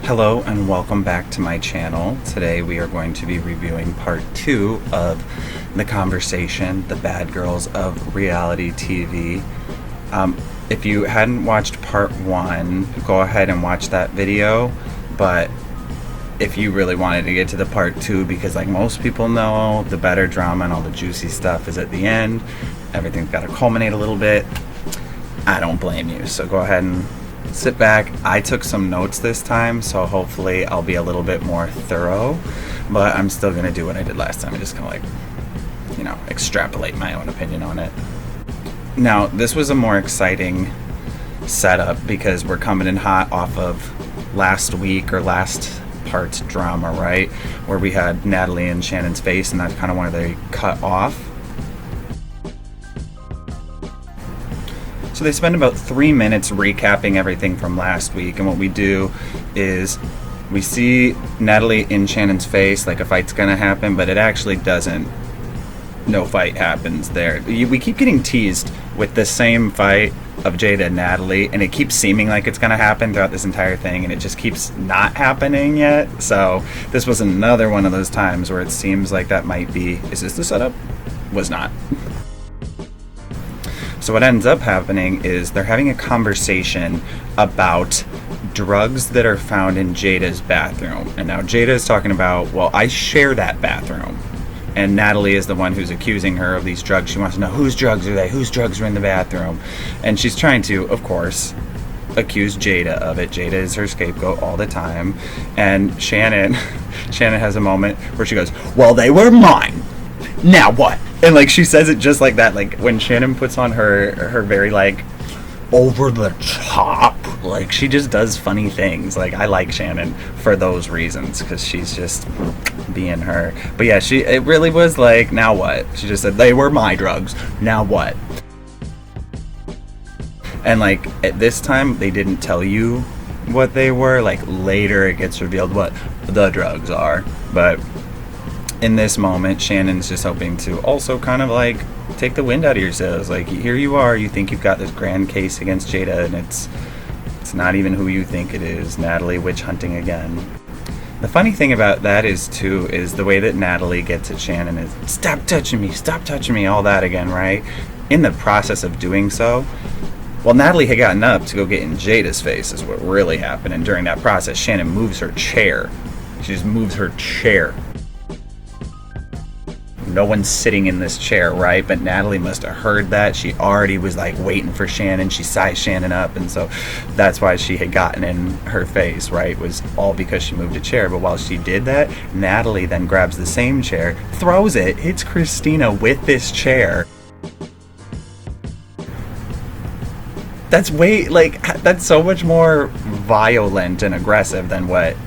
Hello and welcome back to my channel. Today we are going to be reviewing part 2 of the conversation, the bad girls of reality TV. If you hadn't watched part 1, go ahead and watch that video, but if you really wanted to get to the part 2, because like most people know, the better drama and all the juicy stuff is at the end, everything's got to culminate a little bit, I don't blame you. So go ahead and sit back. I took some notes this time, so hopefully I'll be a little bit more thorough, but I'm still going to do what I did last time and just kind of like, extrapolate my own opinion on it. Now, this was a more exciting setup because we're coming in hot off of last week or last part's drama, right? Where we had Natalie and Shannon's face, and that's kind of where they cut off. So they spend about 3 minutes recapping everything from last week, and what we do is we see Natalie in Shannon's face like a fight's gonna happen, but it actually doesn't. No fight happens there. We keep getting teased with the same fight of Jada and Natalie, and it keeps seeming like it's gonna happen throughout this entire thing, and it just keeps not happening yet. So this was another one of those times where it seems like that might be, is this the setup? Was not. So what ends up happening is they're having a conversation about drugs that are found in Jada's bathroom. And now Jada is talking about, well, I share that bathroom. And Natalie is the one who's accusing her of these drugs. She wants to know, whose drugs are they? Whose drugs are in the bathroom? And she's trying to, of course, accuse Jada of it. Jada is her scapegoat all the time. And Shannon has a moment where she goes, well, they were mine. Now what? And like she says it just like that, like when Shannon puts on her very like over the top, like she just does funny things. Like I like Shannon for those reasons because she's just being her. But yeah, it really was like, now what? She just said they were my drugs. Now what? And like at this time they didn't tell you what they were. Like later it gets revealed what the drugs are, but in this moment, Shannon's just hoping to also kind of like take the wind out of your sails. Like, here you are, you think you've got this grand case against Jada, and it's not even who you think it is. Natalie witch hunting again. The funny thing about that is the way that Natalie gets at Shannon is, stop touching me, all that again, right? In the process of doing so, well, Natalie had gotten up to go get in Jada's face is what really happened, and during that process, Shannon moves her chair. She just moves her chair. No one's sitting in this chair, right? But Natalie must have heard that. She already was like waiting for Shannon. She sized Shannon up, and so that's why she had gotten in her face, right? It was all because she moved a chair. But while she did that, Natalie then grabs the same chair, throws it, hits Christina with this chair. That's so much more violent and aggressive than what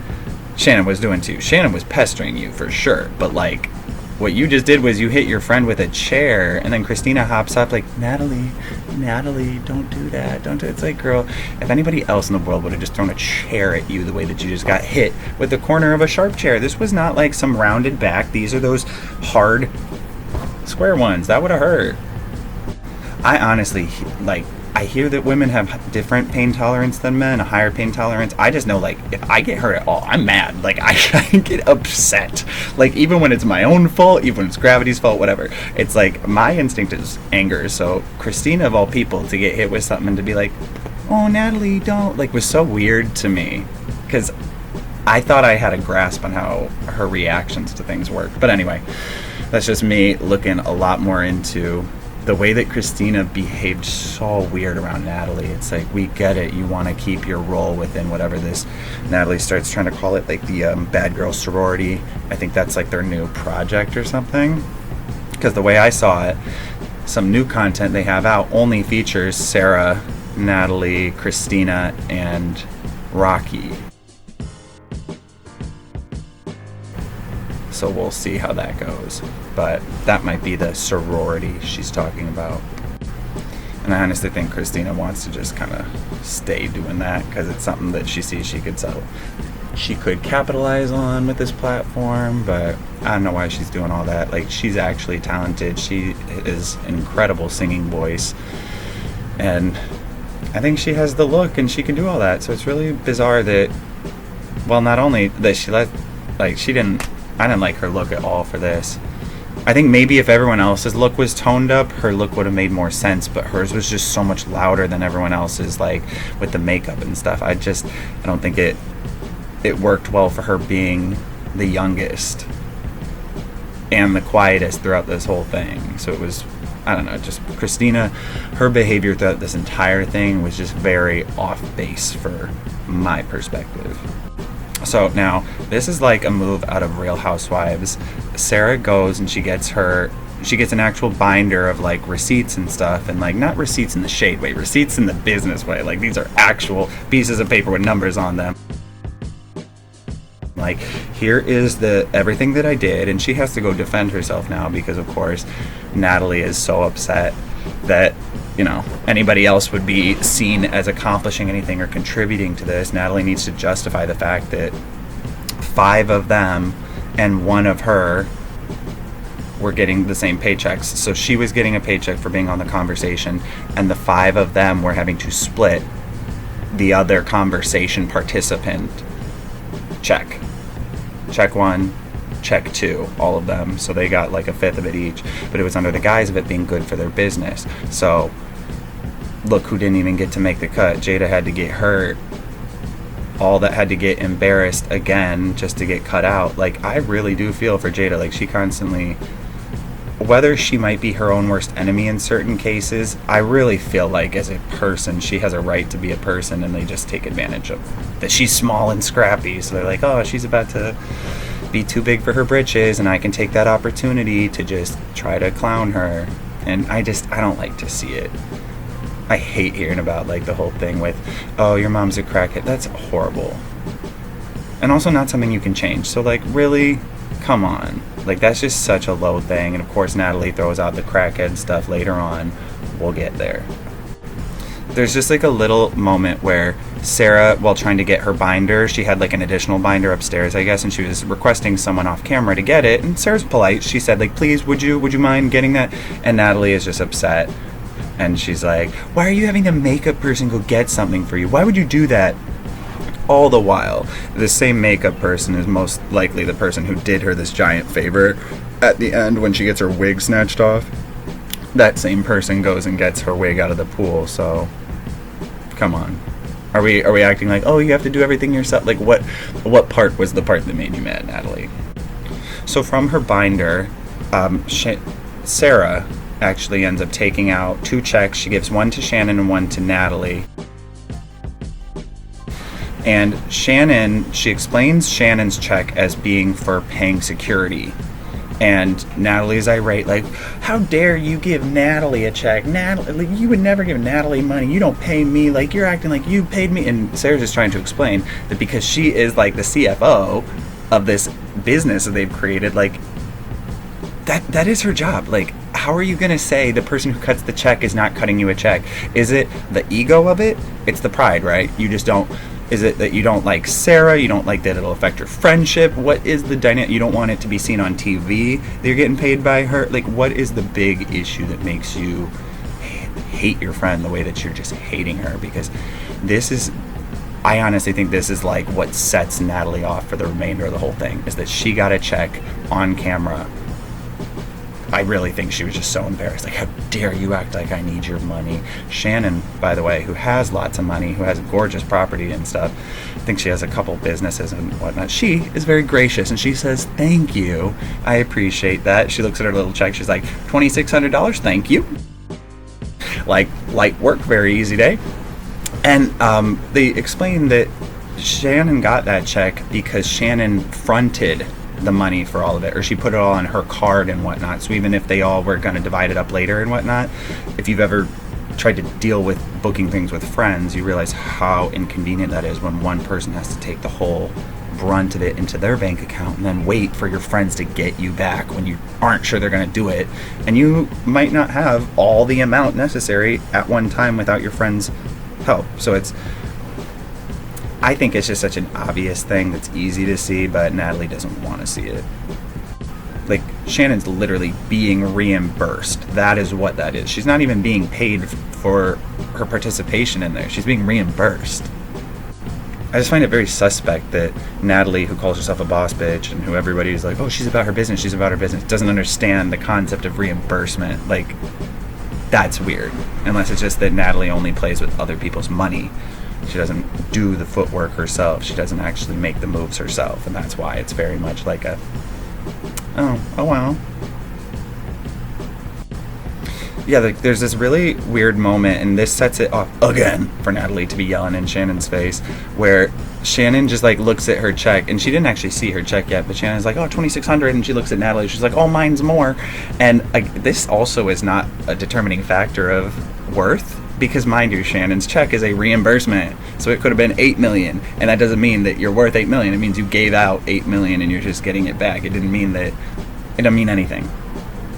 Shannon was doing to you. Shannon was pestering you for sure, but like, what you just did was you hit your friend with a chair, and then Christina hops up like, Natalie, don't do that. Don't do it. It's like, girl, if anybody else in the world would have just thrown a chair at you the way that you just got hit with the corner of a sharp chair. This was not like some rounded back. These are those hard square ones. That would have hurt. I honestly, I hear that women have different pain tolerance than men, a higher pain tolerance. I just know, like, if I get hurt at all, I'm mad. Like, I get upset. Like, even when it's my own fault, even when it's gravity's fault, whatever. It's like, my instinct is anger. So, Christina, of all people, to get hit with something and to be like, oh, Natalie, don't, like, was so weird to me. Because I thought I had a grasp on how her reactions to things work. But anyway, that's just me looking a lot more into the way that Christina behaved so weird around Natalie. It's like, we get it, you want to keep your role within whatever this, Natalie starts trying to call it like the bad girl sorority. I think that's like their new project or something, because the way I saw it, some new content they have out only features Sarah, Natalie, Christina, and Rocky. So we'll see how that goes. But that might be the sorority she's talking about. And I honestly think Christina wants to just kind of stay doing that because it's something that she sees she could capitalize on with this platform, but I don't know why she's doing all that. Like, she's actually talented. She is an incredible singing voice. And I think she has the look and she can do all that. So it's really bizarre that Well, not only that she let, like, I didn't like her look at all for this. I think maybe if everyone else's look was toned up, her look would have made more sense, but hers was just so much louder than everyone else's, like, with the makeup and stuff. I don't think it worked well for her being the youngest and the quietest throughout this whole thing. So it was, I don't know, just Christina, her behavior throughout this entire thing was just very off base for my perspective. So now, this is like a move out of Real Housewives. Sarah goes and she gets an actual binder of like receipts and stuff, and like not receipts in the shade way, receipts in the business way. Like these are actual pieces of paper with numbers on them. Like, here is everything that I did, and she has to go defend herself now because of course Natalie is so upset that, you know, anybody else would be seen as accomplishing anything or contributing to this. Natalie needs to justify the fact that 5 of them and 1 of her were getting the same paychecks. So she was getting a paycheck for being on the conversation, and the 5 of them were having to split the other conversation participant check. Check 1, check 2, all of them. So they got like a fifth of it each, but it was under the guise of it being good for their business. So look who didn't even get to make the cut. Jada had to get hurt. All that had to get embarrassed again just to get cut out. Like, I really do feel for Jada. Like, she constantly, whether she might be her own worst enemy in certain cases, I really feel like as a person she has a right to be a person, and they just take advantage of that she's small and scrappy. So they're like, oh, she's about to be too big for her britches, and I can take that opportunity to just try to clown her. And I don't like to see it. I hate hearing about like the whole thing with, oh, your mom's a crackhead. That's horrible. And also not something you can change. So like, really, come on. Like, that's just such a low thing. And of course Natalie throws out the crackhead stuff later on. We'll get there. There's just like a little moment where Sarah, while trying to get her binder, she had like an additional binder upstairs, I guess, and she was requesting someone off camera to get it. And Sarah's polite. She said like, please, would you mind getting that? And Natalie is just upset. And she's like, why are you having the makeup person go get something for you? Why would you do that? All the while, the same makeup person is most likely the person who did her this giant favor at the end when she gets her wig snatched off. That same person goes and gets her wig out of the pool. So come on. Are we acting like, oh, you have to do everything yourself? Like, what part was the part that made you mad, Natalie? So from her binder, Sarah actually ends up taking out 2 checks. She gives 1 to Shannon and 1 to Natalie. And Shannon, she explains Shannon's check as being for paying security. And Natalie's irate, like, how dare you give Natalie a check? Natalie, like, you would never give Natalie money. You don't pay me. Like, you're acting like you paid me. And Sarah's just trying to explain that because she is like the CFO of this business that they've created, like, that is her job. Like, how are you going to say the person who cuts the check is not cutting you a check? Is it the ego of it? It's the pride, right? You just don't. Is it that you don't like Sarah? You don't like that it'll affect your friendship? What is the dynamic? You don't want it to be seen on TV that you're getting paid by her? Like, what is the big issue that makes you hate your friend the way that you're just hating her? Because this is, I honestly think this is like what sets Natalie off for the remainder of the whole thing, is that she got a check on camera. I really think she was just so embarrassed. Like, how dare you act like I need your money? Shannon, by the way, who has lots of money, who has gorgeous property and stuff, I think she has a couple businesses and whatnot. She is very gracious, and she says, thank you. I appreciate that. She looks at her little check. She's like, $2,600, thank you. Like, light work, very easy day. And they explain that Shannon got that check because Shannon fronted the money for all of it, or she put it all on her card and whatnot. So even if they all were going to divide it up later and whatnot, if you've ever tried to deal with booking things with friends, you realize how inconvenient that is when one person has to take the whole brunt of it into their bank account and then wait for your friends to get you back when you aren't sure they're going to do it, and you might not have all the amount necessary at one time without your friends' help. So I think it's just such an obvious thing that's easy to see, but Natalie doesn't want to see it. Like, Shannon's literally being reimbursed. That is what that is. She's not even being paid for her participation in there. She's being reimbursed. I just find it very suspect that Natalie, who calls herself a boss bitch and who everybody's like, oh, she's about her business, doesn't understand the concept of reimbursement. Like, that's weird. Unless it's just that Natalie only plays with other people's money. She doesn't do the footwork herself. She doesn't actually make the moves herself. And that's why it's very much like a, oh wow. Yeah, like, there's this really weird moment, and this sets it off again for Natalie to be yelling in Shannon's face, where Shannon just like looks at her check, and she didn't actually see her check yet, but Shannon's like, oh, 2,600, and she looks at Natalie, she's like, oh, mine's more. And this also is not a determining factor of worth, because mind you, Shannon's check is a reimbursement, so it could have been 8 million, and that doesn't mean that you're worth 8 million. It means you gave out 8 million and you're just getting it back. It didn't mean anything.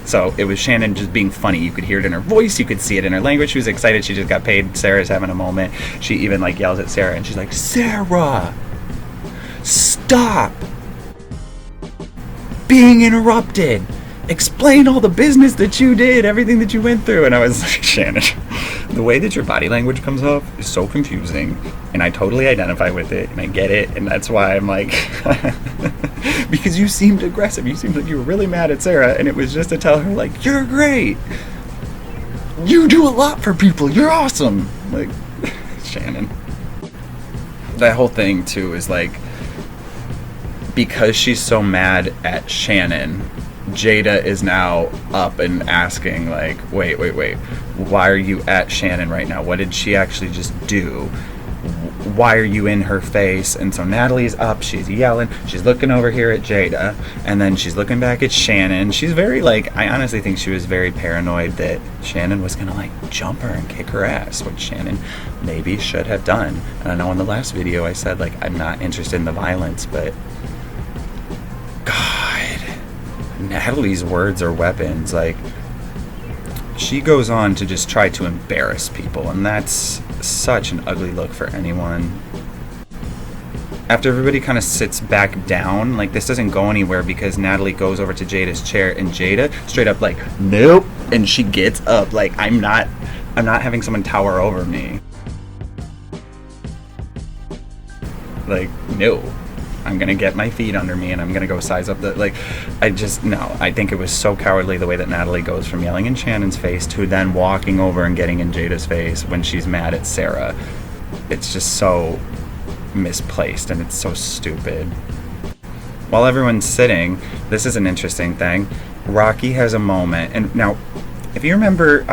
So it was Shannon just being funny. You could hear it in her voice. You could see it in her language. She was excited. She just got paid. Sarah's having a moment. She even like yells at Sarah, and she's like, Sarah, stop being interrupted. Explain all the business that you did, everything that you went through. And I was like, Shannon, the way that your body language comes off is so confusing, and I totally identify with it, and I get it, and that's why I'm like, because you seemed aggressive. You seemed like you were really mad at Sarah, and it was just to tell her, like, you're great. You do a lot for people. You're awesome. Like, Shannon. That whole thing, too, is like, because she's so mad at Shannon, Jada is now up and asking, like, wait, why are you at Shannon right now? What did she actually just do? Why are you in her face? And so Natalie's up, she's yelling, she's looking over here at Jada, and then she's looking back at Shannon. She's very, like, I honestly think she was very paranoid that Shannon was gonna, like, jump her and kick her ass, which Shannon maybe should have done. And I know in the last video I said, like, I'm not interested in the violence, but Natalie's words are weapons. Like, she goes on to just try to embarrass people, and that's such an ugly look for anyone. After everybody kind of sits back down, like, this doesn't go anywhere because Natalie goes over to Jada's chair, and Jada straight up like, nope, and she gets up like, I'm not having someone tower over me. Like, no. I'm gonna get my feet under me and I'm gonna go size up the, like, I think it was so cowardly the way that Natalie goes from yelling in Shannon's face to then walking over and getting in Jada's face when she's mad at Sarah. It's just so misplaced and it's so stupid. While everyone's sitting, this is an interesting thing. Rocky has a moment, and now, if you remember,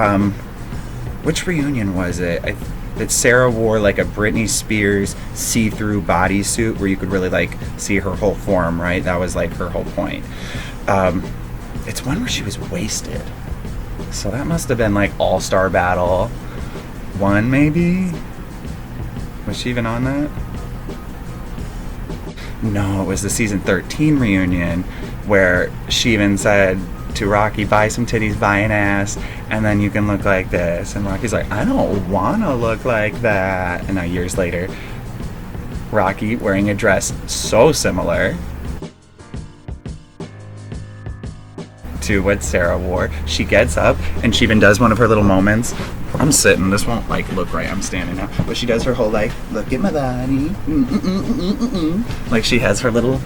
which reunion was it? That Sarah wore like a Britney Spears see-through bodysuit where you could really like see her whole form, right? That was like her whole point. It's one where she was wasted. So that must have been like All-Star Battle 1, maybe? Was she even on that? No, it was the season 13 reunion where she even said to Rocky, buy some titties, buy an ass, and then you can look like this. And Rocky's like, I don't want to look like that. And now years later, Rocky wearing a dress so similar to what Sarah wore. She gets up and she even does one of her little moments. I'm sitting, this won't like look right, I'm standing now, but she does her whole like, look at my body, like she has her little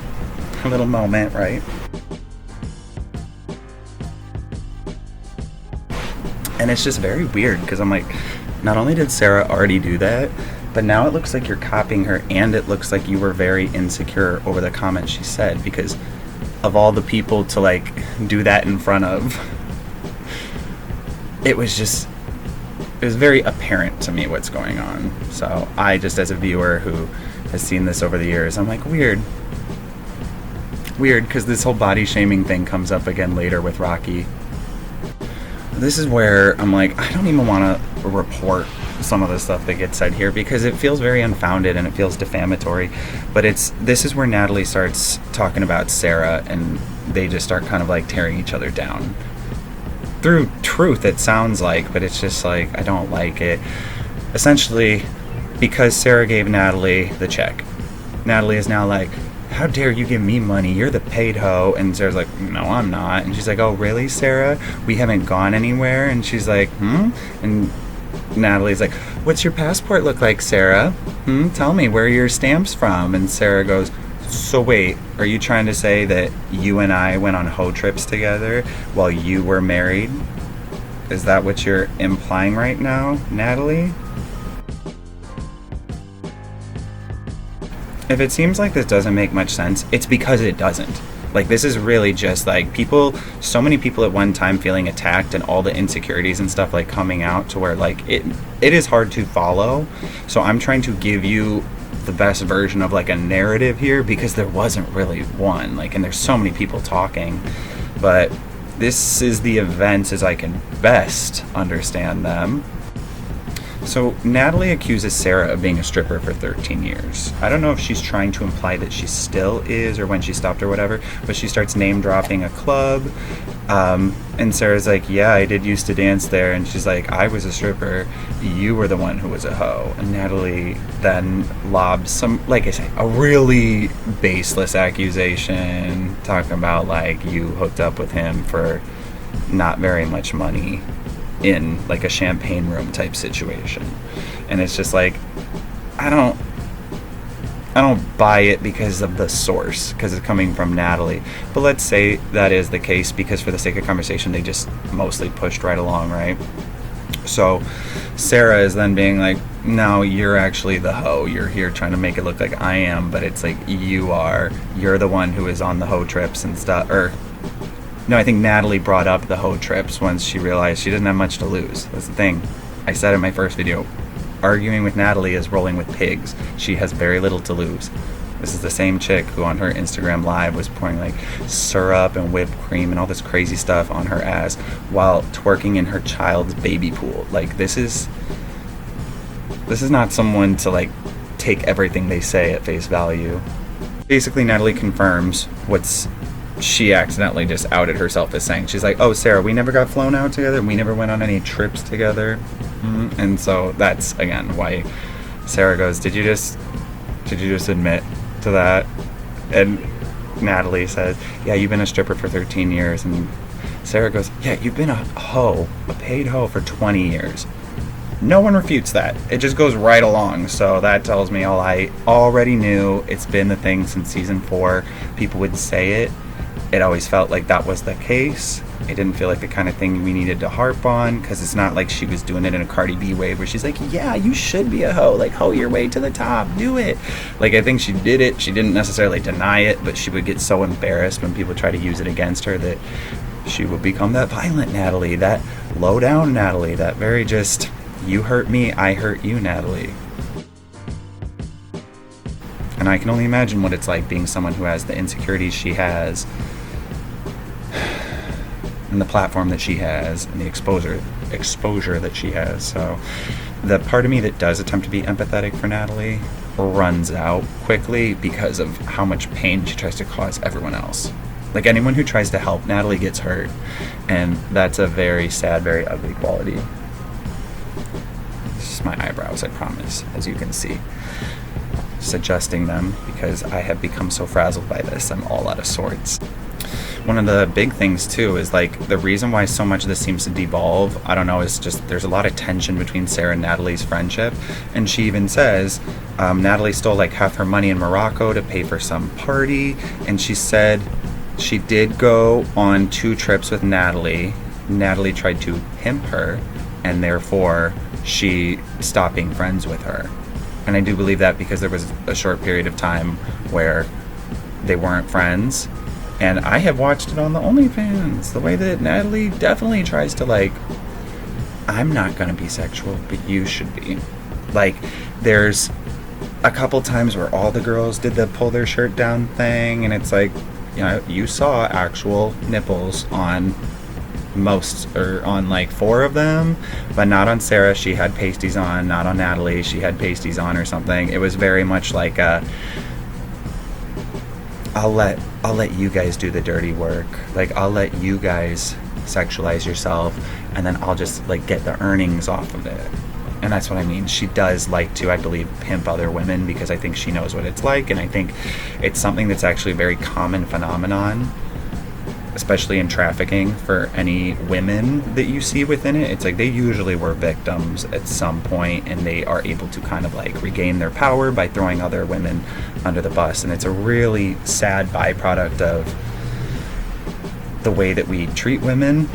moment, right? And it's just very weird because I'm like, not only did Sarah already do that, but now it looks like you're copying her, and it looks like you were very insecure over the comment she said, because of all the people to like do that in front of, it was very apparent to me what's going on. So I just, as a viewer who has seen this over the years, I'm like, weird, because this whole body shaming thing comes up again later with Rocky. This is where I'm like, I don't even want to report some of the stuff that gets said here because it feels very unfounded and it feels defamatory. But this is where Natalie starts talking about Sarah, and they just start kind of like tearing each other down. Through truth, it sounds like, but it's just like, I don't like it. Essentially, because Sarah gave Natalie the check, Natalie is now like, how dare you give me money? You're the paid hoe. And Sarah's like, no, I'm not. And she's like, oh, really, Sarah? We haven't gone anywhere? And she's like, And Natalie's like, what's your passport look like, Sarah? Tell me, where are your stamps from? And Sarah goes, so wait, are you trying to say that you and I went on hoe trips together while you were married? Is that what you're implying right now, Natalie? If it seems like this doesn't make much sense, it's because it doesn't. Like, this is really just like people, so many people at one time feeling attacked and all the insecurities and stuff like coming out to where like it is hard to follow. So I'm trying to give you the best version of like a narrative here, because there wasn't really one, like, and there's so many people talking, but this is the events as I can best understand them. So Natalie accuses Sarah of being a stripper for 13 years. I don't know if she's trying to imply that she still is or when she stopped or whatever, but she starts name dropping a club. And Sarah's like, yeah, I did used to dance there. And she's like, I was a stripper. You were the one who was a hoe. And Natalie then lobs some, like I say, a really baseless accusation talking about like you hooked up with him for not very much money in like a champagne room type situation. And it's just like, I don't buy it because of the source, because it's coming from Natalie. But let's say that is the case, because for the sake of conversation they just mostly pushed right along, right? So Sarah is then being like, no, you're actually the hoe, you're here trying to make it look like I am, but it's like you're the one who is on the hoe trips and stuff. Or no, I think Natalie brought up the hoe trips once she realized she didn't have much to lose. That's the thing. I said in my first video, arguing with Natalie is rolling with pigs. She has very little to lose. This is the same chick who on her Instagram live was pouring like syrup and whipped cream and all this crazy stuff on her ass while twerking in her child's baby pool. Like, this is not someone to like take everything they say at face value. Basically, Natalie confirms what's she accidentally just outed herself as saying. She's like, oh, Sarah, we never got flown out together. We never went on any trips together. And so that's, again, why Sarah goes, did you just admit to that? And Natalie says, yeah, you've been a stripper for 13 years. And Sarah goes, yeah, you've been a paid hoe for 20 years. No one refutes that. It just goes right along. So that tells me all I already knew. It's been the thing since season 4. People would say it. It always felt like that was the case. It didn't feel like the kind of thing we needed to harp on, because it's not like she was doing it in a Cardi B way where she's like, yeah, you should be a hoe. Like, hoe your way to the top. Do it. Like, I think she did it. She didn't necessarily deny it, but she would get so embarrassed when people try to use it against her that she would become that violent Natalie, that low down Natalie, that very just, you hurt me, I hurt you Natalie. And I can only imagine what it's like being someone who has the insecurities she has, and the platform that she has, and the exposure that she has. So the part of me that does attempt to be empathetic for Natalie runs out quickly because of how much pain she tries to cause everyone else. Like, anyone who tries to help Natalie gets hurt, and that's a very sad, very ugly quality. It's just my eyebrows, I promise, as you can see. Just adjusting them because I have become so frazzled by this. I'm all out of sorts. One of the big things too is like the reason why so much of this seems to devolve, I don't know, is just there's a lot of tension between Sarah and Natalie's friendship. And she even says Natalie stole like half her money in Morocco to pay for some party, and she said she did go on 2 trips with Natalie. Natalie tried to pimp her, and therefore she stopped being friends with her. And I do believe that because there was a short period of time where they weren't friends. And I have watched it on the OnlyFans, the way that Natalie definitely tries to like, I'm not going to be sexual, but you should be. Like, there's a couple times where all the girls did the pull their shirt down thing, and it's like, you know, you saw actual nipples on most, or on like 4 of them, but not on Sarah. She had pasties on. Not on Natalie. She had pasties on or something. It was very much like a, I'll let you guys do the dirty work. Like, I'll let you guys sexualize yourself, and then I'll just like get the earnings off of it. And that's what I mean. She does like to, I believe, pimp other women because I think she knows what it's like, and I think it's something that's actually a very common phenomenon especially in trafficking, for any women that you see within it, it's like they usually were victims at some point, and they are able to kind of like regain their power by throwing other women under the bus. And it's a really sad byproduct of the way that we treat women.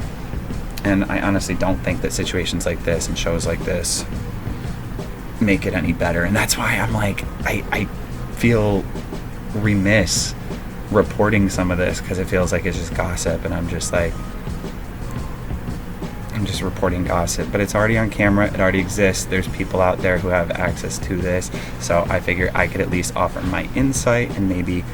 And I honestly don't think that situations like this and shows like this make it any better. And that's why I'm like, I feel remiss reporting some of this, because it feels like it's just gossip, and I'm just reporting gossip. But it's already on camera, it already exists, there's people out there who have access to this, so I figure I could at least offer my insight and maybe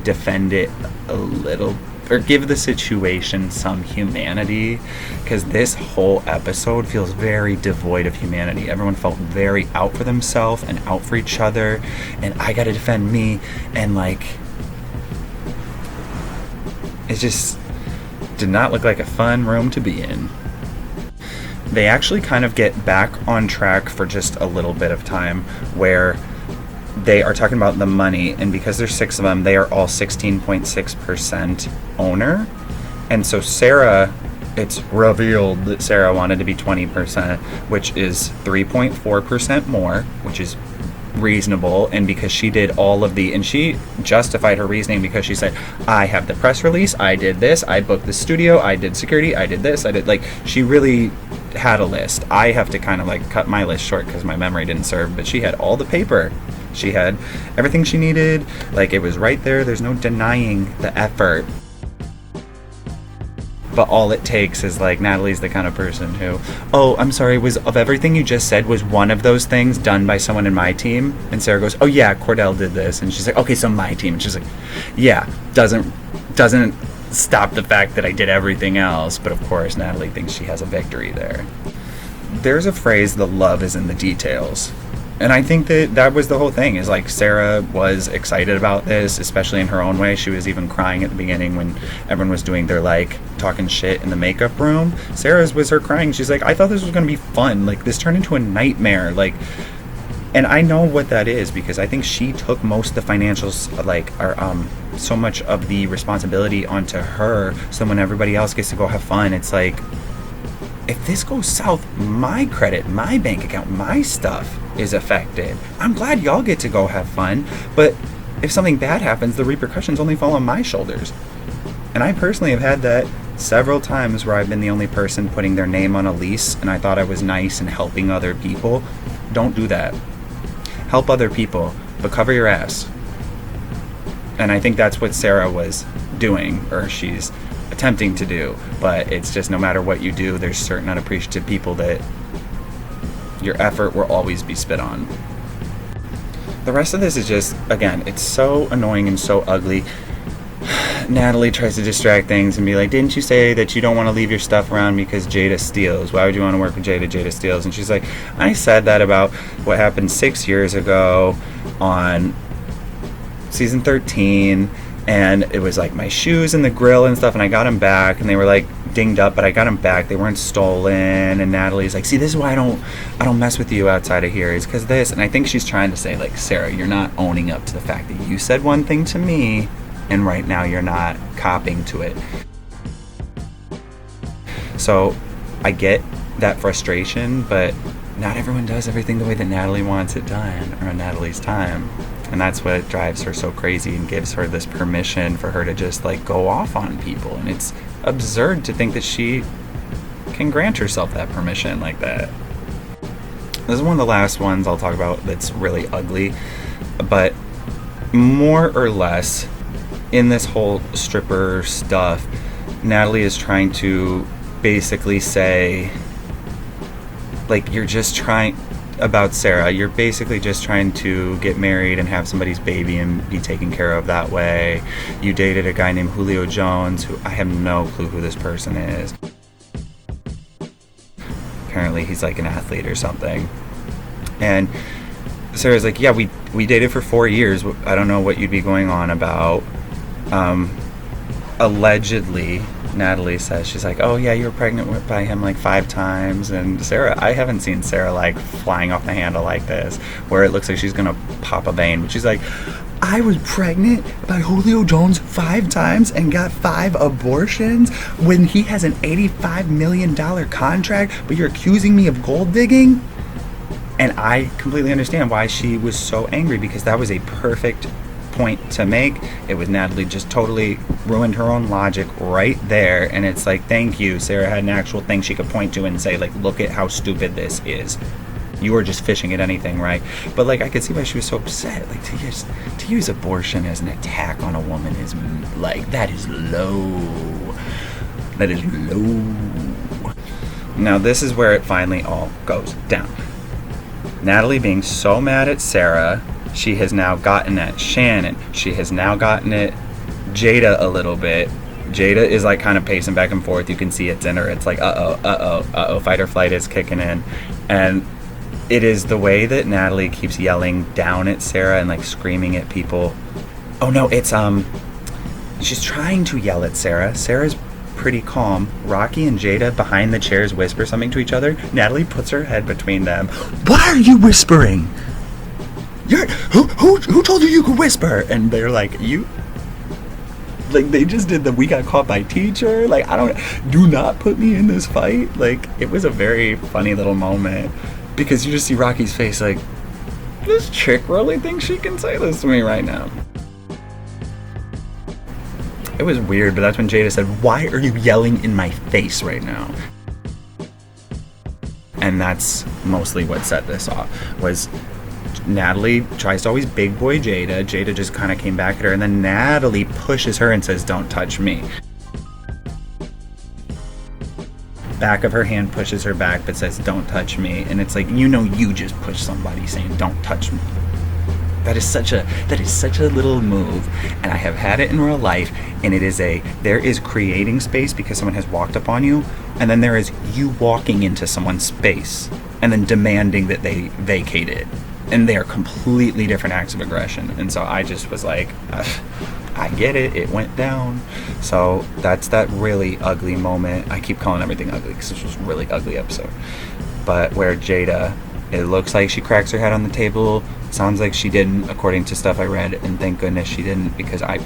defend it a little, or give the situation some humanity, because this whole episode feels very devoid of humanity. Everyone felt very out for themselves and out for each other, and I gotta defend me, and like, it just did not look like a fun room to be in. They actually kind of get back on track for just a little bit of time, where they are talking about the money, and because there's 6 of them, they are all 16.6% owner. And so Sarah, it's revealed that Sarah wanted to be 20%, which is 3.4% more, which is reasonable. And because she did all of and she justified her reasoning, because she said, I have the press release, I did this, I booked the studio, I did security, I did this, I did, like, she really had a list. I have to kind of like cut my list short because my memory didn't serve, but she had all the paper, she had everything she needed, like, it was right there, there's no denying the effort. But all it takes is, like, Natalie's the kind of person who, oh, I'm sorry, was of everything you just said, was one of those things done by someone in my team? And Sarah goes, oh yeah, Cordell did this. And she's like, okay, so my team. And she's like, yeah, doesn't stop the fact that I did everything else. But of course, Natalie thinks she has a victory there. There's a phrase, the love is in the details. And I think that was the whole thing, is like, Sarah was excited about this, especially in her own way. She was even crying at the beginning when everyone was doing their, like, talking shit in the makeup room. Sarah's was her crying. She's like, I thought this was going to be fun. Like, this turned into a nightmare. Like, and I know what that is, because I think she took most of the financials, like, so much of the responsibility onto her. So when everybody else gets to go have fun, it's like, if this goes south, my credit, my bank account, my stuff is affected. I'm glad y'all get to go have fun, but if something bad happens, the repercussions only fall on my shoulders. And I personally have had that several times, where I've been the only person putting their name on a lease, and I thought I was nice and helping other people. Don't do that. Help other people, but cover your ass. And I think that's what Sarah was doing, or she's attempting to do. But it's just, no matter what you do, there's certain unappreciative people that your effort will always be spit on. The rest of this is just, again, it's so annoying and so ugly. Natalie tries to distract things and be like, didn't you say that you don't want to leave your stuff around because Jada steals? Why would you want to work with Jada? Jada steals. And she's like, I said that about what happened 6 years ago on season 13, and it was like my shoes and the grill and stuff, and I got them back, and they were like dinged up, but I got them back, they weren't stolen. And Natalie's like, see, this is why I don't mess with you outside of here, is because this. And I think she's trying to say, like, Sarah, you're not owning up to the fact that you said one thing to me, and right now you're not copping to it. So I get that frustration, but not everyone does everything the way that Natalie wants it done, or on Natalie's time. And that's what drives her so crazy and gives her this permission for her to just, like, go off on people. And it's absurd to think that she can grant herself that permission like that. This is one of the last ones I'll talk about that's really ugly. But more or less, in this whole stripper stuff, Natalie is trying to basically say, like, you're just trying... about Sarah, you're basically just trying to get married and have somebody's baby and be taken care of that way. You dated a guy named Julio Jones, who I have no clue who this person is. Apparently he's like an athlete or something. And Sarah's like, yeah, we dated for 4 years. I don't know what you'd be going on about. Allegedly, Natalie says, she's like, oh yeah, you were pregnant by him like 5 times. And Sarah, I haven't seen Sarah like flying off the handle like this, where it looks like she's gonna pop a vein, but she's like, I was pregnant by Julio Jones 5 times and got 5 abortions when he has an $85 million contract, but you're accusing me of gold digging? And I completely understand why she was so angry, because that was a perfect point to make. It was Natalie just totally ruined her own logic right there. And it's like, thank you. Sarah had an actual thing she could point to and say, like, look at how stupid this is. You were just fishing at anything, right? But like, I could see why she was so upset. Like, to use abortion as an attack on a woman is like, that is low. That is low. Now this is where it finally all goes down. Natalie being so mad at Sarah, she has now gotten at Shannon. She has now gotten at Jada a little bit. Jada is like kind of pacing back and forth. You can see it's in her. It's like, fight or flight is kicking in. And it is the way that Natalie keeps yelling down at Sarah and like screaming at people. Oh no, it's she's trying to yell at Sarah. Sarah's pretty calm. Rocky and Jada behind the chairs whisper something to each other. Natalie puts her head between them. Why are you whispering? Who told you could whisper? And they're like, you, like, they just did the we got caught by teacher. Like, do not put me in this fight. Like, it was a very funny little moment, because you just see Rocky's face like, this chick really thinks she can say this to me right now. It was weird, but that's when Jada said, why are you yelling in my face right now? And that's mostly what set this off, was Natalie tries to always big boy Jada. Jada just kind of came back at her, and then Natalie pushes her and says, don't touch me. Back of her hand pushes her back but says, don't touch me. And it's like, you just pushed somebody saying, don't touch me. That is such a little move, and I have had it in real life, and there is creating space because someone has walked up on you, and then there is you walking into someone's space and then demanding that they vacate it. And they are completely different acts of aggression. And so I just was like, I get it. It went down. So that's that really ugly moment. I keep calling everything ugly because this was a really ugly episode. But where Jada, it looks like she cracks her head on the table. Sounds like she didn't, according to stuff I read. And thank goodness she didn't, because I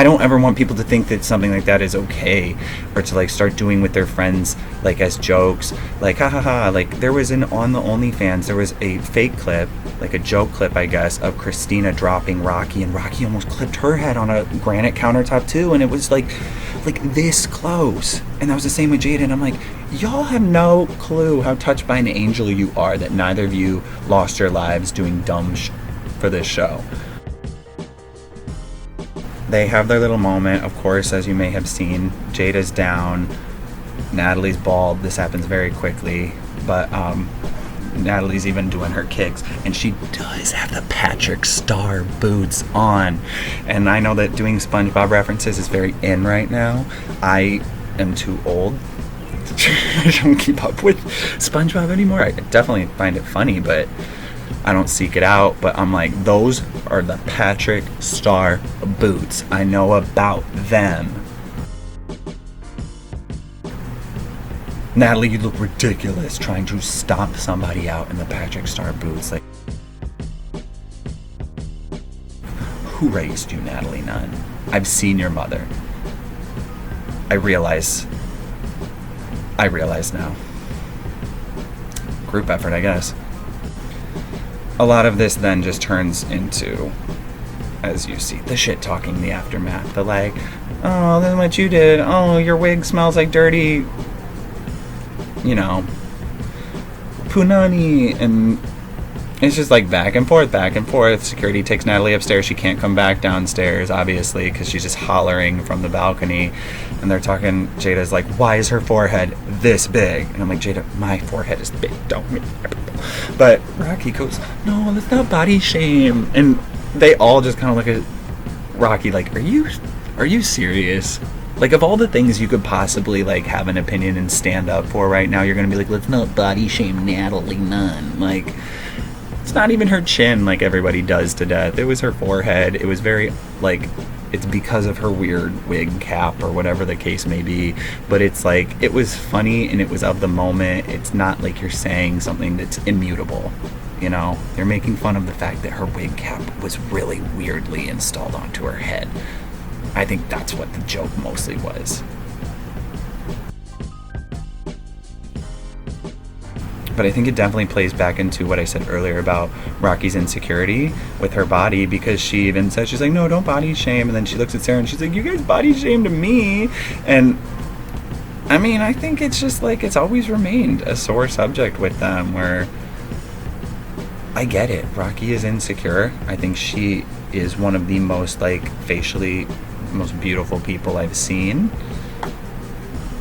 don't ever want people to think that something like that is okay, or to like start doing with their friends like as jokes, like ha ha ha. Like, there was on the OnlyFans, there was a fake clip, like a joke clip I guess, of Christina dropping Rocky, and Rocky almost clipped her head on a granite countertop too, and it was like this close. And that was the same with Jada, and I'm like, y'all have no clue how touched by an angel you are that neither of you lost your lives doing dumb for this show. They have their little moment, of course, as you may have seen. Jada's down, Natalie's bald. This happens very quickly, but Natalie's even doing her kicks, and she does have the Patrick Star boots on. And I know that doing SpongeBob references is very in right now. I am too old. I don't keep up with SpongeBob anymore. I definitely find it funny, but I don't seek it out. But I'm like, those are the Patrick Star boots. I know about them. Natalie, you look ridiculous trying to stomp somebody out in the Patrick Star boots. Like, who raised you, Natalie Nunn? I've seen your mother. I realize now. Group effort, I guess. A lot of this then just turns into, as you see, the shit talking, the aftermath. The like, oh, this is what you did. Oh, your wig smells like dirty, punani. And it's just like back and forth. Security takes Natalie upstairs. She can't come back downstairs, obviously, because she's just hollering from the balcony. And they're talking, Jada's like, why is her forehead this big? And I'm like, Jada, my forehead is big, don't me. But Rocky goes, no, that's not body shame. And they all just kind of look at Rocky like, are you serious? Like, of all the things you could possibly like have an opinion and stand up for right now, you're gonna be like, let's not body shame Natalie Nunn. Like, it's not even her chin like everybody does to death. It was her forehead. It was very like, it's because of her weird wig cap or whatever the case may be. But it's like, it was funny and it was of the moment. It's not like you're saying something that's immutable. you know, they're making fun of the fact that her wig cap was really weirdly installed onto her head. I think that's what the joke mostly was. But I think it definitely plays back into what I said earlier about Rocky's insecurity with her body, because she even says, she's like, no, don't body shame. And then she looks at Sarah and she's like, you guys body shamed me. And I mean, I think it's just like, it's always remained a sore subject with them, where I get it. Rocky is insecure. I think she is one of the most like facially most beautiful people I've seen.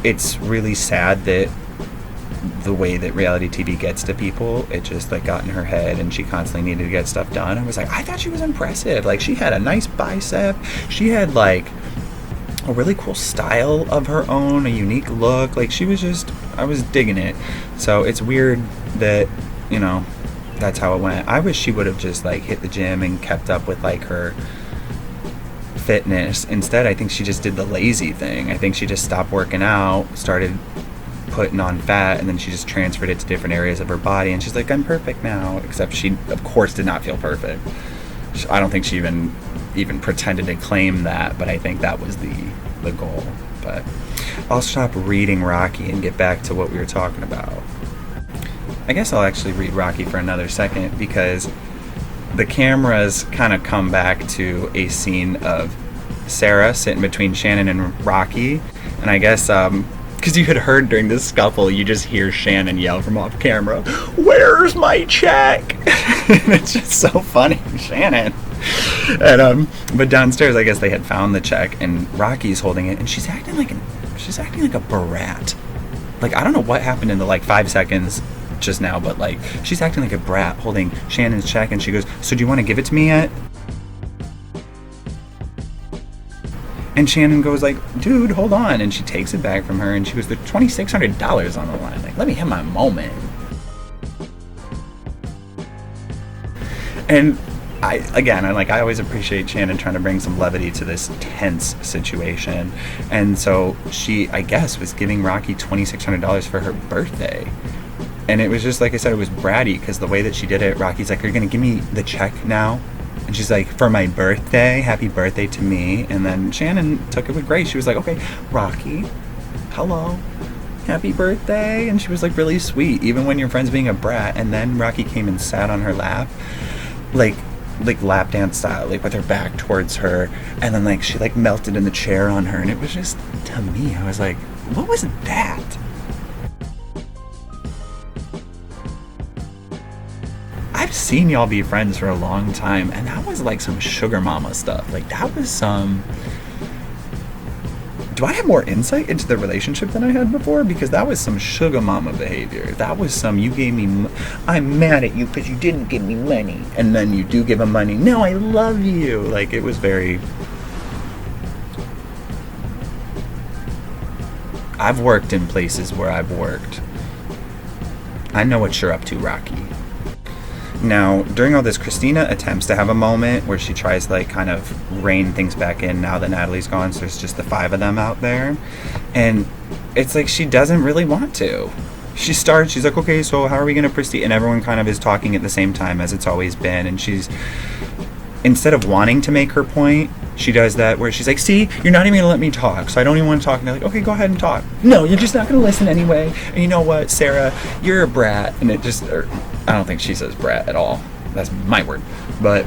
It's really sad that the way that reality TV gets to people, it just like got in her head and she constantly needed to get stuff done. I was like, I thought she was impressive. Like, she had a nice bicep. She had like a really cool style of her own, a unique look. Like, she was just, I was digging it. So it's weird that, you know, that's how it went. I wish she would have just like hit the gym and kept up with like her fitness. Instead, I think she just did the lazy thing. I think she just stopped working out, started putting on fat, and then she just transferred it to different areas of her body, and she's like, I'm perfect now. Except she of course did not feel perfect. I don't think she even pretended to claim that, but I think that was the goal. But I'll stop reading Rocky and get back to what we were talking about. I guess I'll actually read Rocky for another second, because the cameras kind of come back to a scene of Sarah sitting between Shannon and Rocky, and I guess because you had heard during this scuffle, you just hear Shannon yell from off camera, where's my check? And it's just so funny, Shannon. And but downstairs, I guess they had found the check, and Rocky's holding it, and she's acting like a brat. Like, I don't know what happened in the like 5 seconds just now, but like, she's acting like a brat holding Shannon's check, and she goes, so do you want to give it to me yet? And Shannon goes like, dude, hold on. And she takes it back from her, and she goes, there's $2,600 on the line. Like, let me have my moment. And I always appreciate Shannon trying to bring some levity to this tense situation. And so she, I guess, was giving Rocky $2,600 for her birthday. And it was just, like I said, it was bratty, because the way that she did it, Rocky's like, are you going to give me the check now? And she's like, for my birthday, happy birthday to me. And then Shannon took it with grace. She was like, okay, Rocky, hello, happy birthday. And she was like really sweet, even when your friend's being a brat. And then Rocky came and sat on her lap, like lap dance style, like with her back towards her. And then like she like melted in the chair on her. And it was just, to me, I was like, what was that? I've seen y'all be friends for a long time, and that was like some sugar mama stuff. Like, that was some... Do I have more insight into the relationship than I had before? Because that was some sugar mama behavior. That was some, you gave me... I'm mad at you because you didn't give me money. And then you do give him money. No, I love you. Like, it was very... I've worked in places where I've worked. I know what you're up to, Rocky. Now, during all this, Christina attempts to have a moment where she tries to like kind of rein things back in now that Natalie's gone, so there's just the 5 of them out there. And it's like she doesn't really want to. She's like, okay, so how are we going to proceed? And everyone kind of is talking at the same time, as it's always been. And she's, instead of wanting to make her point, she does that where she's like, see, you're not even going to let me talk, so I don't even want to talk. And they're like, okay, go ahead and talk. No, you're just not going to listen anyway. And you know what, Sarah, you're a brat. And it just... I don't think she says brat at all. That's my word. But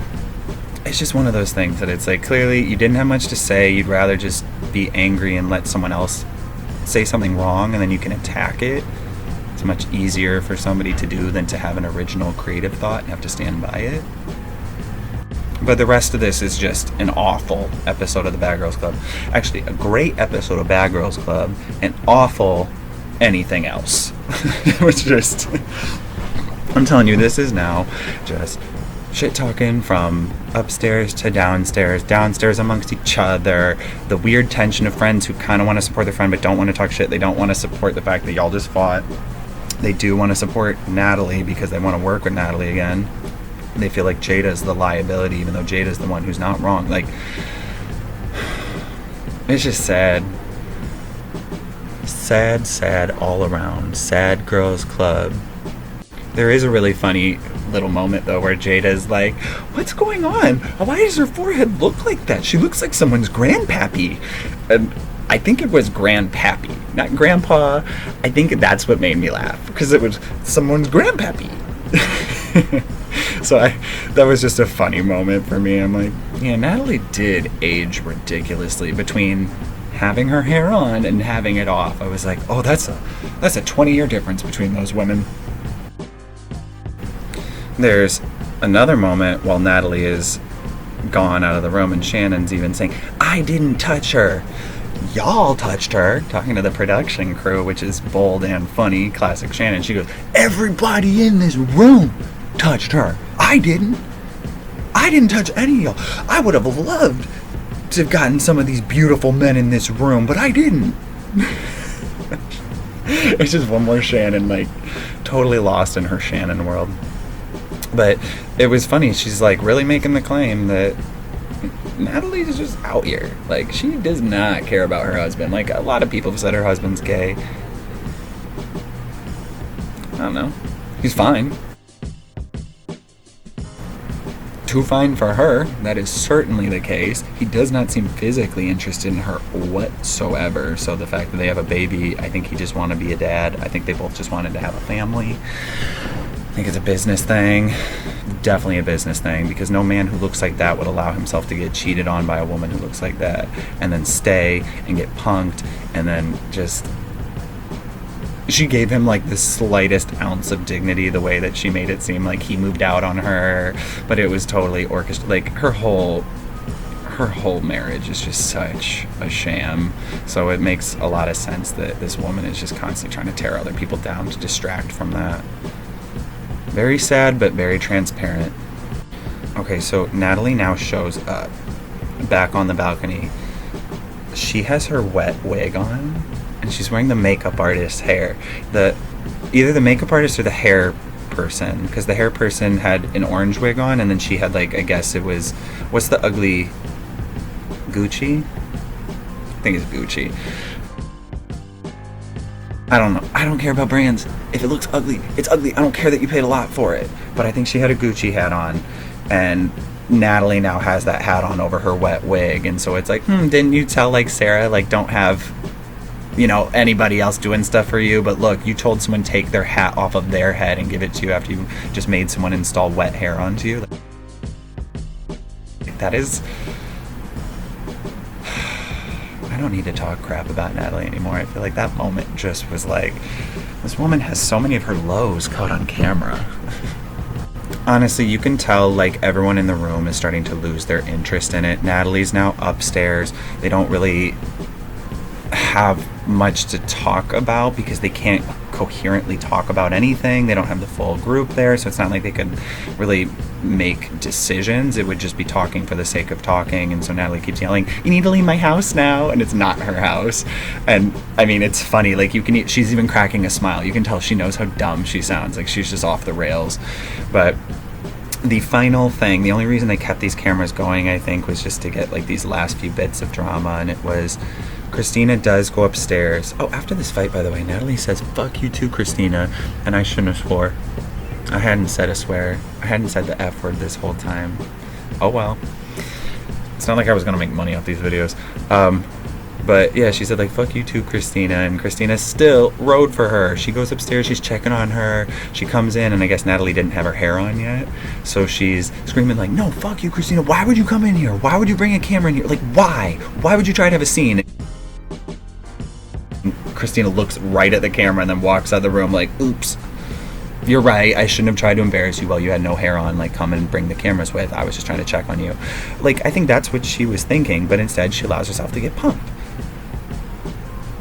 it's just one of those things that it's like, clearly you didn't have much to say. You'd rather just be angry and let someone else say something wrong, and then you can attack it. It's much easier for somebody to do than to have an original creative thought and have to stand by it. But the rest of this is just an awful episode of the Bad Girls Club. Actually, a great episode of Bad Girls Club, and awful anything else. It was just... I'm telling you, this is now just shit talking from upstairs to downstairs, downstairs amongst each other, the weird tension of friends who kind of want to support their friend but don't want to talk shit. They don't want to support the fact that y'all just fought. They do want to support Natalie because they want to work with Natalie again. They feel like Jada's the liability, even though Jada's the one who's not wrong. Like, it's just sad. Sad all around. Sad Girls Club. There is a really funny little moment though where Jada's like, what's going on? Why does her forehead look like that? She looks like someone's grandpappy. And I think it was grandpappy, not grandpa. I think that's what made me laugh, because it was someone's grandpappy. So that was just a funny moment for me. I'm like, yeah, Natalie did age ridiculously between having her hair on and having it off. I was like, oh, that's a 20-year difference between those women. There's another moment while Natalie is gone out of the room and Shannon's even saying, I didn't touch her. Y'all touched her, talking to the production crew, which is bold and funny, classic Shannon. She goes, everybody in this room touched her. I didn't touch any of y'all. I would have loved to have gotten some of these beautiful men in this room, but I didn't. It's just one more Shannon, like, totally lost in her Shannon world. But it was funny. She's like really making the claim that Natalie's just out here. Like, she does not care about her husband. Like, a lot of people have said her husband's gay. I don't know. He's fine. Too fine for her. That is certainly the case. He does not seem physically interested in her whatsoever. So the fact that they have a baby, I think he just wanted to be a dad. I think they both just wanted to have a family. I think it's a business thing. Definitely a business thing, because no man who looks like that would allow himself to get cheated on by a woman who looks like that and then stay and get punked and then just... She gave him like the slightest ounce of dignity, the way that she made it seem like he moved out on her, but it was totally orchestrated. Like, her whole marriage is just such a sham. So it makes a lot of sense that this woman is just constantly trying to tear other people down to distract from that. Very sad, but very transparent. Okay, so Natalie now shows up back on the balcony. She has her wet wig on, and she's wearing the makeup artist's hair. Either the makeup artist or the hair person, because the hair person had an orange wig on, and then she had, like, I guess it was, what's the ugly, Gucci? I think it's Gucci. I don't know. I don't care about brands. If it looks ugly, it's ugly. I don't care that you paid a lot for it. But I think she had a Gucci hat on, and Natalie now has that hat on over her wet wig, and so it's like, didn't you tell, like, Sarah, like, don't have, you know, anybody else doing stuff for you, but look, you told someone take their hat off of their head and give it to you after you just made someone install wet hair onto you. That is... I don't need to talk crap about Natalie anymore. I feel like that moment just was like, this woman has so many of her lows caught on camera. Honestly, you can tell, like, everyone in the room is starting to lose their interest in it. Natalie's now upstairs. They don't really have much to talk about because they can't coherently talk about anything. They don't have the full group there, so it's not like they could really make decisions. It would just be talking for the sake of talking. And so Natalie keeps yelling, you need to leave my house now, and it's not her house. And I mean, it's funny, like, she's even cracking a smile. You can tell she knows how dumb she sounds, like she's just off the rails. But the final thing, the only reason they kept these cameras going, I think, was just to get, like, these last few bits of drama. And it was, Christina does go upstairs. Oh, after this fight, by the way, Natalie says, fuck you too, Christina. And I shouldn't have swore. I hadn't said a swear. I hadn't said the F word this whole time. Oh well. It's not like I was gonna make money off these videos. But yeah, she said, like, fuck you too, Christina. And Christina still rode for her. She goes upstairs, she's checking on her. She comes in, and I guess Natalie didn't have her hair on yet. So she's screaming, like, no, fuck you, Christina. Why would you come in here? Why would you bring a camera in here? Like, why? Why would you try to have a scene? And Christina looks right at the camera and then walks out of the room like, oops. You're right, I shouldn't have tried to embarrass you while you had no hair on. Like, come and bring the cameras with. I was just trying to check on you. Like, I think that's what she was thinking, but instead she allows herself to get punked.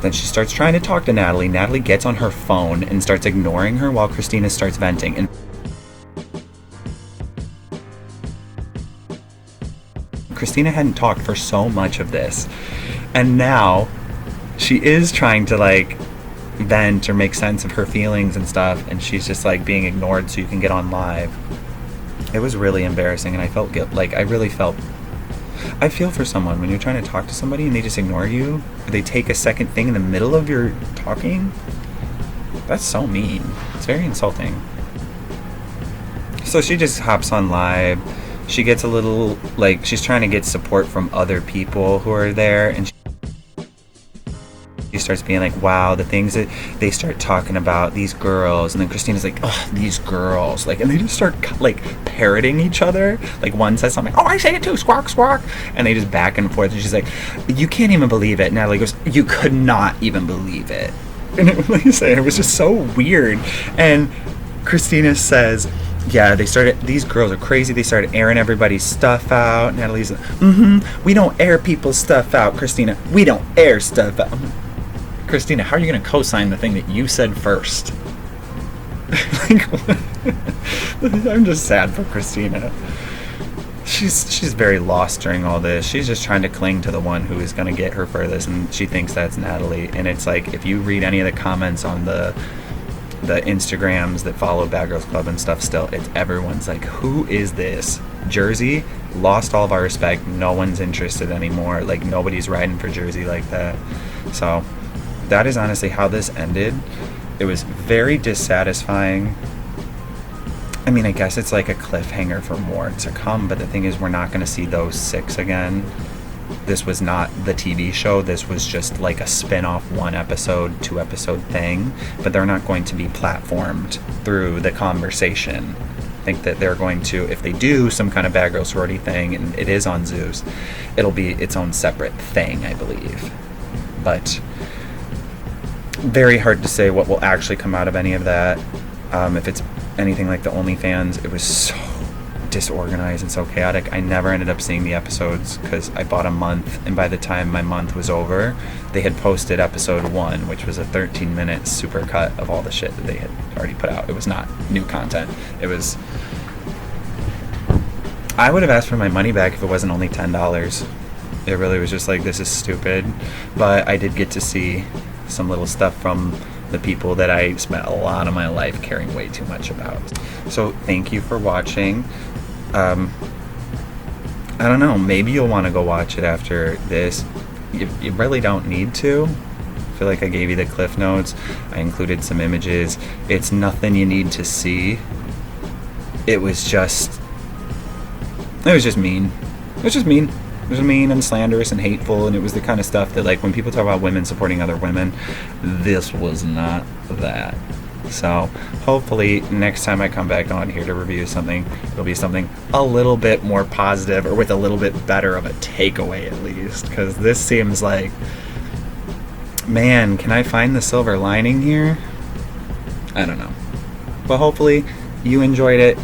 Then she starts trying to talk to Natalie. Natalie gets on her phone and starts ignoring her while Christina starts venting. And Christina hadn't talked for so much of this. And now she is trying to, like, vent or make sense of her feelings and stuff, and she's just, like, being ignored so you can get on live. It was really embarrassing, and I felt I feel for someone when you're trying to talk to somebody and they just ignore you, or they take a second thing in the middle of your talking. That's so mean. It's very insulting. So she just hops on live. She gets a little, like, she's trying to get support from other people who are there, and she starts being like, wow, the things that they start talking about, these girls. And then Christina's like, oh, these girls, like, and they just start like parroting each other. Like, one says something, oh, I say it too, squawk squawk, and they just back and forth. And she's like, you can't even believe it. And Natalie goes, you could not even believe it. And like you say, it was just so weird. And Christina says, yeah, these girls are crazy. They started airing everybody's stuff out. Natalie's like, we don't air people's stuff out, Christina. We don't air stuff out. Christina, how are you going to co-sign the thing that you said first? Like, I'm just sad for Christina. She's very lost during all this. She's just trying to cling to the one who is going to get her furthest, and she thinks that's Natalie. And it's like, if you read any of the comments on the Instagrams that follow Bad Girls Club and stuff, still, it's everyone's like, who is this? Jersey lost all of our respect. No one's interested anymore. Like, nobody's riding for Jersey like that. So that is honestly how this ended. It was very dissatisfying. I mean, I guess it's like a cliffhanger for more to come, but the thing is, we're not going to see those 6 again. This was not the TV show. This was just like a spin-off 1-episode, 2-episode thing, but they're not going to be platformed through the conversation. I think that they're going to, if they do some kind of Bad Girl Sorority thing, and it is on Zeus, it'll be its own separate thing, I believe. But very hard to say what will actually come out of any of that. If it's anything like the OnlyFans, it was so disorganized and so chaotic. I never ended up seeing the episodes because I bought a month, and by the time my month was over, they had posted episode 1, which was a 13-minute supercut of all the shit that they had already put out. It was not new content. It was... I would have asked for my money back if it wasn't only $10. It really was just like, this is stupid. But I did get to see some little stuff from the people that I spent a lot of my life caring way too much about. So thank you for watching. I don't know, maybe you'll want to go watch it after this. You really don't need to. I feel like I gave you the cliff notes. I included some images. It's nothing you need to see. It was just mean. It was just mean. It was mean and slanderous and hateful, and it was the kind of stuff that, like, when people talk about women supporting other women, this was not that. So hopefully next time I come back on here to review something, it'll be something a little bit more positive, or with a little bit better of a takeaway at least, because this seems like, man, can I find the silver lining here? I don't know. But hopefully you enjoyed it.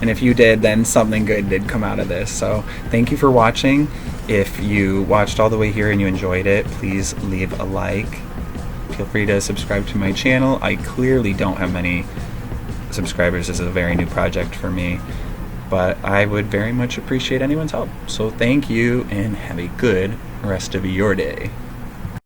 And if you did, then something good did come out of this. So thank you for watching. If you watched all the way here and you enjoyed it, please leave a like. Feel free to subscribe to my channel. I clearly don't have many subscribers. This is a very new project for me, but I would very much appreciate anyone's help. So thank you, and have a good rest of your day.